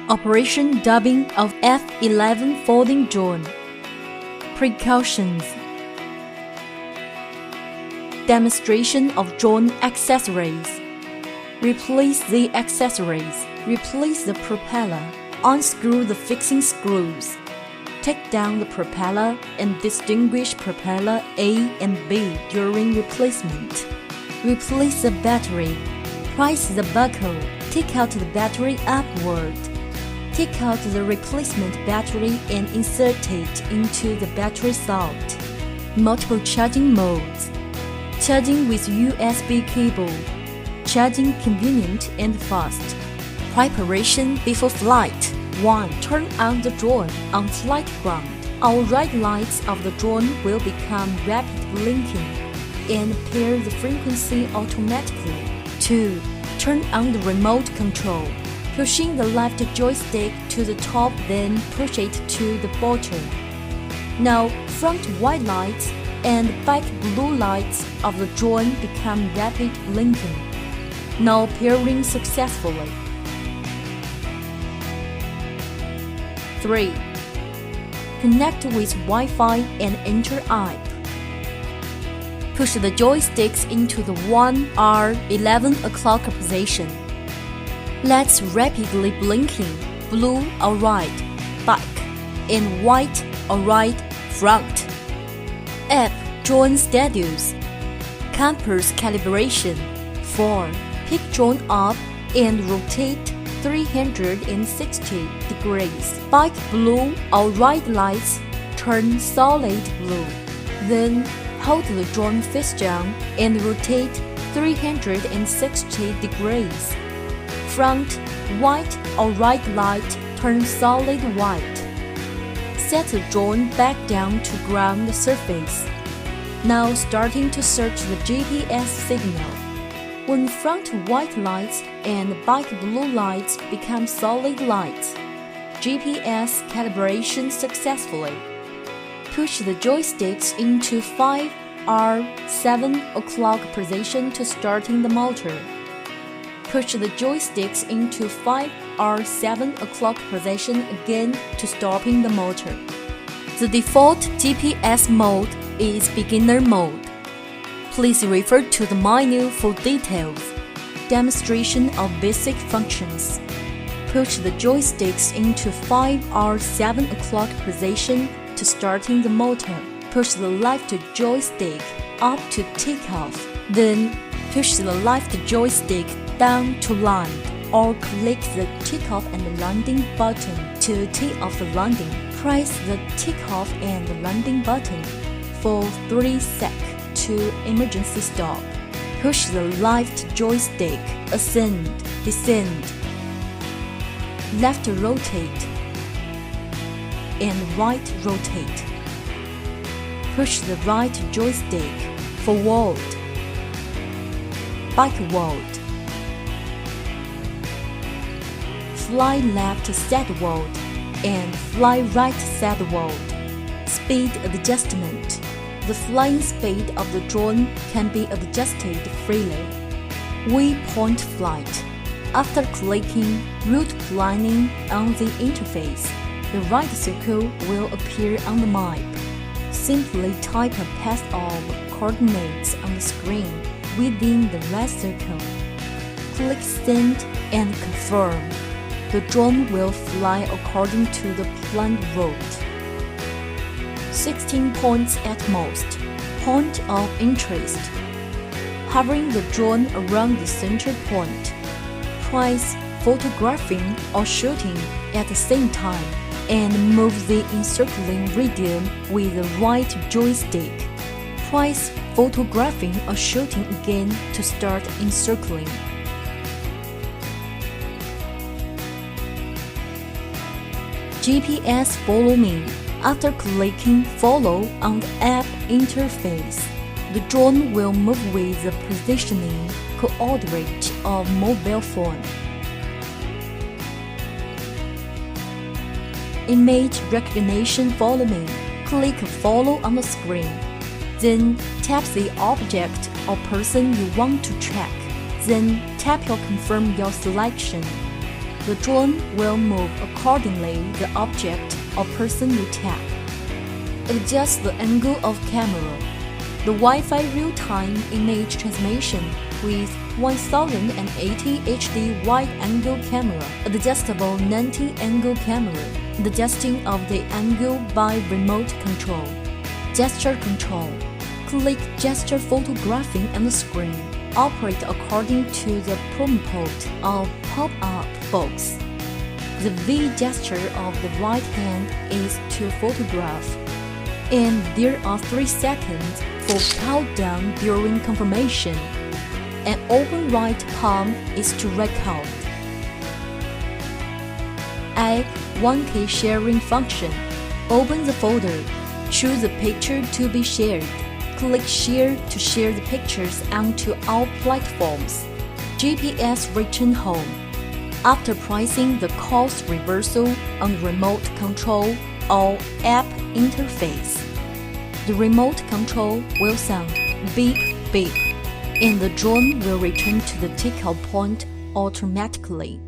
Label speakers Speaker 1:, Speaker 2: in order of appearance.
Speaker 1: Operation dubbing of F11 folding drone. Precautions. Demonstration of drone accessories. Replace the accessories. Replace the propeller. Unscrew the fixing screws. Take down the propeller and distinguish propeller A and B during replacement. Replace the battery. Prise the buckle. Take out the battery upward. Take out the replacement battery and insert it into the battery slot. Multiple charging modes. Charging with USB cable. Charging convenient and fast. Preparation before flight. 1. Turn on the drone on flight ground. Our red lights of the drone will become rapid blinking and pair the frequency automatically. 2. Turn on the remote control. Pushing the left joystick to the top, then push it to the bottom. Now, front white lights and back blue lights of the drone become rapid blinking. Now pairing successfully. 3. Connect with Wi-Fi and enter app. Push the joysticks into the 1 or 11 o'clock position. Let's rapidly blinking, blue or right, back, and white or right, front. App drone status. Compass calibration. 4. Pick drone up and rotate 360 degrees. Back blue or right lights turn solid blue. Then hold the drone face down and rotate 360 degrees. Front white or right light turn solid white. Set the drone back down to ground surface. Now starting to search the GPS signal. When front white lights and back blue lights become solid lights, GPS calibration successfully. Push the joysticks into 5 or 7 o'clock position to starting the motor. Push the joysticks into 5 or 7 o'clock position again to stopping the motor. The default GPS mode is beginner mode. Please refer to the menu for details. Demonstration of basic functions. Push the joysticks into 5 or 7 o'clock position to starting the motor. Push the left joystick up to takeoff. Then push the left joystick down to land, or click the takeoff and landing button to take off the landing. Press the takeoff and landing button for 3 seconds to emergency stop. Push the left joystick, ascend, descend, left rotate, and right rotate. Push the right joystick, forward, backward. Fly left sideward and fly right sideward. Speed adjustment. The flying speed of the drone can be adjusted freely. Waypoint flight. After clicking route planning on the interface, the right circle will appear on the map. Simply type a path of coordinates on the screen within the red circle. Click send and confirm. The drone will fly according to the planned route. 16 points at most. Point of interest. Hovering the drone around the center point. Press photographing or shooting at the same time and move the encircling radius with the right joystick. Press photographing or shooting again to start encircling. GPS follow me. After clicking follow on the app interface, the drone will move with the positioning coordinate of mobile phone. Image recognition follow me. Click follow on the screen. Then tap the object or person you want to track. Then tap or confirm your selection. The drone will move accordingly the object or person you tap. Adjust the angle of camera. The Wi-Fi real-time image transmission with 1080 HD wide-angle camera, adjustable 90-angle camera, adjusting of the angle by remote control. Gesture control. Click gesture photographing on the screen. Operate according to the prompt or pop-up box. The V gesture of the right hand is to photograph, and there are 3 seconds for countdown during confirmation. An open right palm is to record. Add 1K sharing function. Open the folder. Choose the picture to be shared. Click Share to share the pictures onto all platforms. GPS return home. After pressing the course reversal on the remote control or app interface, the remote control will sound beep beep, and the drone will return to the takeoff point automatically.